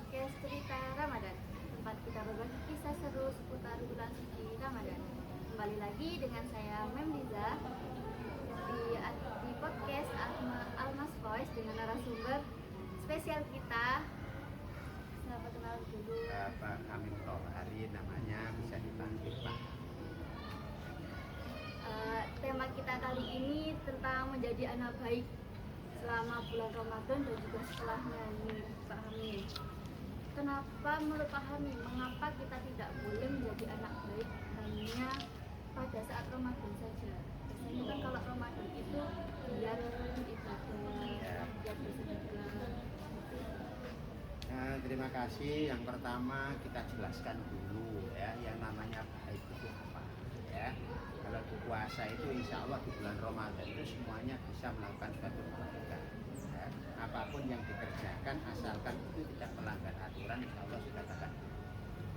podcast Cerita Ramadan, tempat kita berbagi kisah seru seputar bulan suci Ramadan. Kembali lagi dengan saya Mem Liza di podcast Almas Voice dengan narasumber spesial kita. Siapa kenal dulu? Pak Kamil Tohari namanya, bisa dipanggil Pak. Tema kita kali ini tentang menjadi anak baik selama bulan Ramadan dan juga setelahnya ini, Pak Hamid. Kenapa menurut Pak Hamid, mengapa kita tidak boleh menjadi anak baik hanya pada saat Ramadan saja? Biasanya kan kalau Ramadan itu giat ibadah, giat bersedekah. Terima kasih. Yang pertama kita jelaskan dulu ya, yang namanya baik itu apa ya. Kalau puasa itu insya Allah di bulan Ramadan itu semuanya bisa melakukan suatu kebaikan ya. Apapun yang dikerjakan asalkan itu tidak melanggar aturan, insya Allah sudah baik.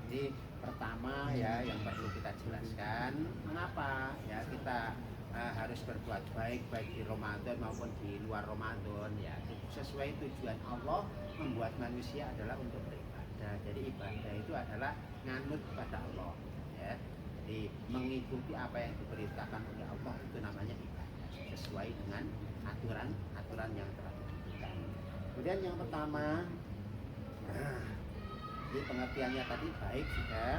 Jadi pertama ya yang perlu kita jelaskan, mengapa ya kita harus berbuat baik di Ramadan maupun di luar Ramadan ya. Sesuai tujuan Allah membuat manusia adalah untuk beribadah. Jadi ibadah itu adalah nganut kepada Allah ya. Jadi mengikuti apa yang diperintahkan oleh Allah itu namanya ibadah, sesuai dengan aturan yang telah ditentukan. Kemudian yang pertama, jadi pengertiannya tadi baik sudah.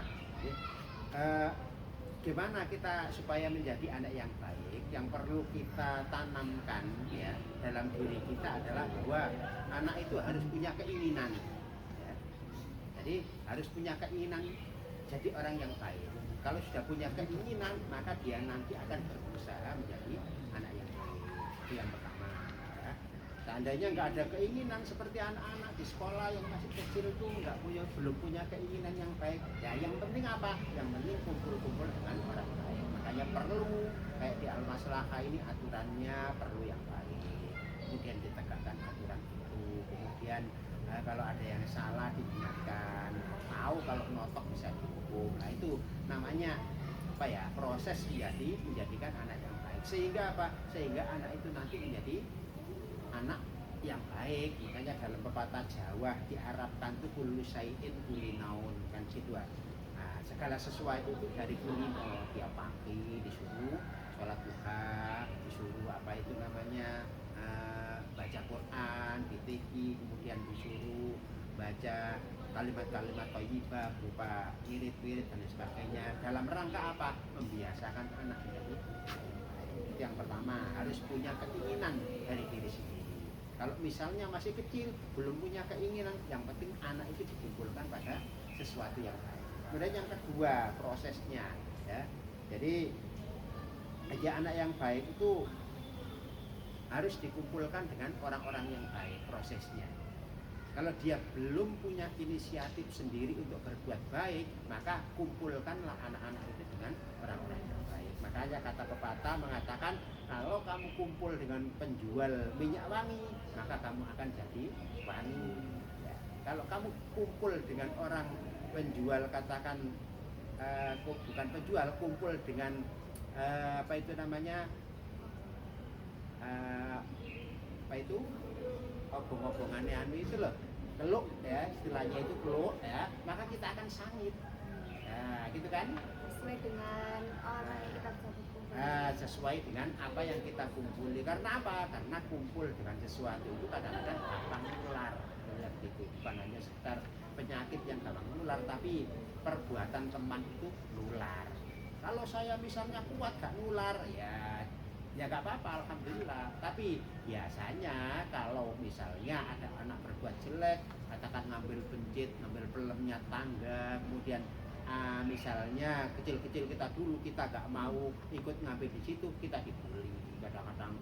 Gimana kita supaya menjadi anak yang baik? Yang perlu kita tanamkan ya dalam diri kita adalah bahwa anak itu harus punya keinginan ya. Jadi harus punya keinginan jadi orang yang baik. Kalau sudah punya keinginan, maka dia nanti akan berusaha menjadi anak yang baik. Itu yang pertama ya. Seandainya nggak ada keinginan seperti anak-anak di sekolah yang masih kecil itu belum punya keinginan yang baik, ya yang penting apa? Yang penting kumpul-kumpul dengan orang baik. Makanya perlu kayak di Al-Maslahah ini aturannya perlu yang baik. Kemudian ditegakkan aturan itu. Kemudian kalau ada yang salah diingatkan. Tahu kalau notok bisa dihukum. Nah itu namanya apa ya? Proses menjadikan anak yang baik. Sehingga apa? Sehingga anak itu nanti menjadi anak yang baik. Makanya dalam pepatah Jawa diharapkan tuh kullu syai'in kulinaun kan gitu. Nah, segala sesuatu itu dari kulino. Tiap pagi disuruh sholat duha, disuruh apa itu namanya baca Quran, ditiki, kemudian disuruh baca kalimat-kalimat thayyibah berupa wirid-wirid dan sebagainya. Dalam rangka apa? Membiasakan anak menjadi baik. Yang pertama harus punya keinginan dari diri sendiri. Kalau misalnya masih kecil, belum punya keinginan, yang penting anak itu dikumpulkan pada sesuatu yang baik. Kemudian yang kedua, prosesnya ya. Jadi anak yang baik itu harus dikumpulkan dengan orang-orang yang baik prosesnya. Kalau dia belum punya inisiatif sendiri untuk berbuat baik, maka kumpulkanlah anak-anak itu dengan orang-orang yang baik. Makanya kata pepatah mengatakan, kalau kamu kumpul dengan penjual minyak wangi, maka kamu akan jadi wangi. Ya. Kalau kamu kumpul dengan orang penjual, katakan bukan penjual, kumpul dengan apa itu namanya, apa itu obong-obongannya itu loh, keluk ya, istilahnya itu keluk ya, maka kita akan sangit. Nah, gitu kan? Sesuai dengan orang yang kita kumpul. Sesuai dengan apa yang kita kumpuli. Karena apa? Karena kumpul dengan sesuatu itu kadang-kadang gampang nular. Gitu. Bukan hanya sekedar penyakit yang gampang nular, tapi perbuatan teman itu nular. Kalau saya misalnya kuat gak nular, ya gak apa-apa, alhamdulillah. Tapi biasanya kalau misalnya ada anak berbuat jelek, katakan ngambil pencit, ngambil pelemnya tangga, kemudian misalnya kecil-kecil kita dulu kita gak mau ikut ngambil di situ, kita dibully, kadang-kadang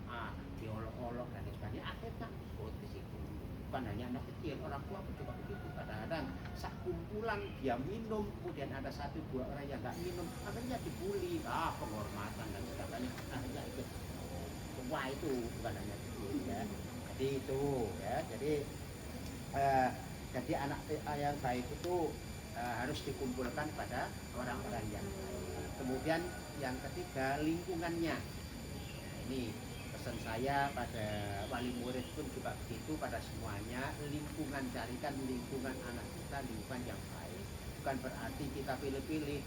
diolok-olok dan sebagainya, akhirnya ikut di situ. Bukan hanya anak kecil, orang tua pun juga begitu. Kadang-kadang sak kumpulan dia minum, kemudian ada 1-2 orang yang nggak minum, akhirnya dibully, penghormatan dan sebagainya, akhirnya ikut. Wah itu bukan hanya itu ya. Jadi itu ya. Jadi anak yang baik itu harus dikumpulkan pada orang-orang yang baik. Kemudian yang ketiga, lingkungannya. Nah, ini pesan saya pada wali murid pun juga begitu, pada semuanya, lingkungan, carikan lingkungan anak kita lingkungan yang baik. Bukan berarti kita pilih-pilih,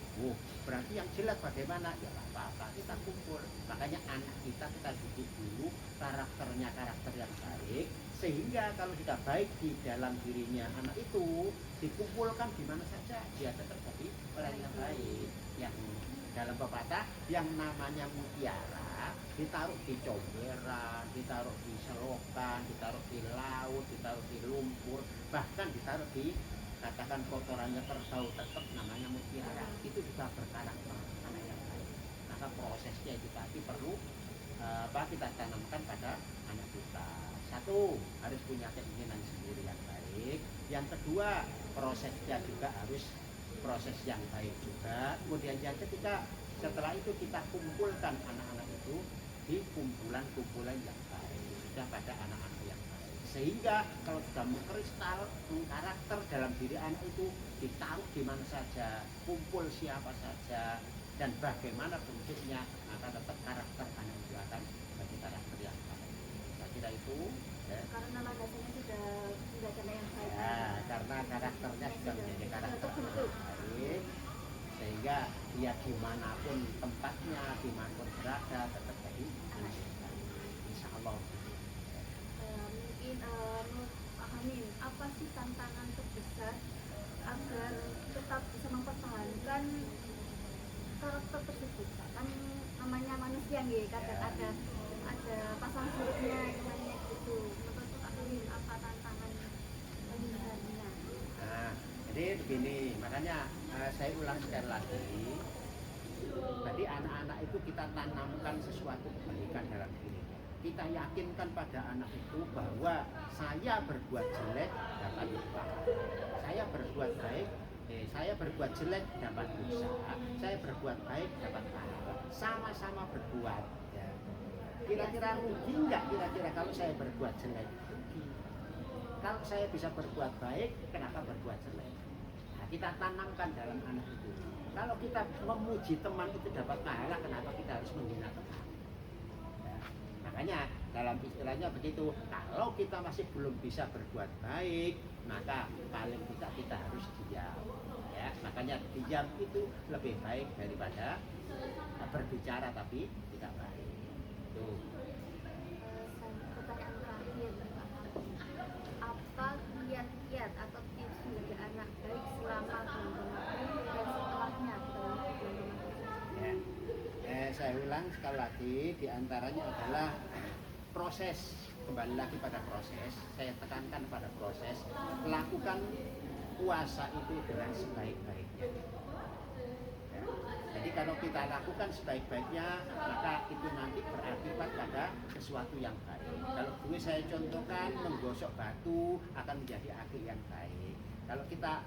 berarti yang jelek bagaimana? Ya nggak apa-apa, kita kumpul. Makanya anak kita dididik dulu karakternya karakter yang baik, sehingga kalau sudah baik di dalam dirinya anak itu, dikumpulkan di mana saja dia tetap jadi orang yang baik. Yang dalam pepatah yang namanya mutiara ditaruh di comberan, ditaruh di selokan, ditaruh di laut, ditaruh di lumpur, bahkan ditaruh di katakan kotorannya kerbau, tetap namanya mutiara. Itu juga berkarakter anak yang baik. Maka prosesnya itu tadi perlu kita tanamkan pada anak kita. Satu, harus punya keinginan sendiri yang baik. Yang kedua, prosesnya juga harus proses yang baik juga. Kemudian yang ketiga, setelah itu kita kumpulkan anak-anak itu di kumpulan-kumpulan yang baik, sudah pada anak-anak yang baik. Sehingga kalau sudah mengkristal karakter dalam diri anak itu, ditaruh di mana saja, kumpul siapa saja, dan bagaimana bentuknya, maka tetap karakter anak itu akan menjadi karakter yang baik. Saya kira itu. Karena landasannya sudah ada yang baik. Ya, karena karakternya sudah menjadi karakter yang baik, sehingga dia dimanapun tempatnya, dimanapun berada, tetap jadi anak yang baik. Insya Allah. Mungkin Pak Hamim, apa sih tantangan terbesar agar tetap bisa mempertahankan karakter tersebut? Kan namanya manusia nih, kadang ada pasang surutnya namanya gitu. Menurut Pak Hamim, apa tantangan penggunaannya? Nah, jadi begini, makanya saya ulang sekali lagi. Tadi anak-anak itu kita tanamkan sesuatu kebaikan dalam diri. Kita yakinkan pada anak itu bahwa saya berbuat jelek dapat upah. Saya berbuat baik, saya berbuat jelek dapat dosa. Saya berbuat baik dapat pahala. Sama-sama berbuat. Ya. Kira-kira rugi nggak kira-kira kalau saya berbuat jelek? Rugi. Kalau saya bisa berbuat baik, kenapa berbuat jelek? Nah, kita tanamkan dalam anak itu. Kalau kita memuji teman itu dapat pahala, kenapa kita harus menghina teman? Makanya dalam istilahnya begitu, kalau kita masih belum bisa berbuat baik, maka paling tidak kita harus diam. Ya, makanya diam itu lebih baik daripada berbicara tapi tidak baik. Tuh. Pertanyaan terakhir, Pak Hamim. Apa kiat-kiat atau tips menjadi anak baik selama bulan Ramadan dan setelahnya dalam bulan Ramadan? Saya ulang sekali lagi, diantaranya adalah proses, kembali lagi pada proses, saya tekankan pada proses, lakukan puasa itu dengan sebaik-baiknya. Ya. Jadi kalau kita lakukan sebaik-baiknya, maka itu nanti berakibat pada sesuatu yang baik. Kalau dulu saya contohkan, menggosok batu akan menjadi akil yang baik. Kalau kita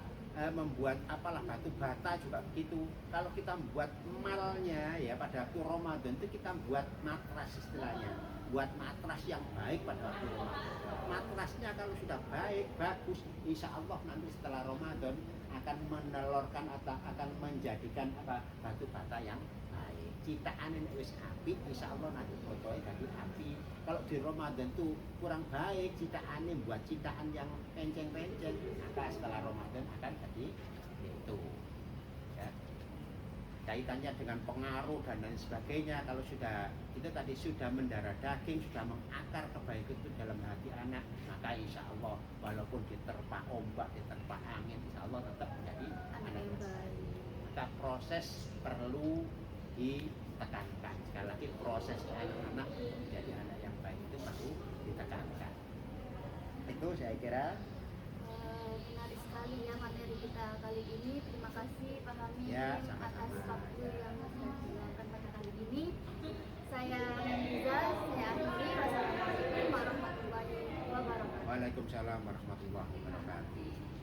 membuat apalah batu bata juga begitu. Kalau kita membuat malnya ya pada waktu Ramadan itu kita buat matras istilahnya, buat matras yang baik pada waktu Ramadan. Matrasnya kalau sudah baik, bagus, insya Allah nanti setelah Ramadan akan menelurkan atau akan menjadikan batu bata yang baik. Citaan ini wis api, insya Allah nanti fotonya jadi api. Kalau di Ramadan tuh kurang baik citaannya, buat citaan yang penceng-penceng, maka setelah Ramadan akan jadi itu. Ya. Kaitannya dengan pengaruh dan lain sebagainya, kalau sudah itu tadi sudah mendarah daging, sudah mengakar kebaikan itu dalam hati anak, maka insya Allah walaupun diterpa ombak, diterpa angin, insya Allah tetap menjadi anak yang baik. Maka proses perlu ditekankan. Sekali lagi proses anak-anak menjadi anak yang baik itu perlu ditekankan. Itu saya kira menarik sekali ya materi kita kali ini. Terima kasih Pak Hamim ya, atas waktu yang sudah diluangkan pada kali ini. Saya Nisa, saya akhiri. Wassalamualaikum warahmatullahi wabarakatuh. Waalaikumsalam warahmatullahi wabarakatuh.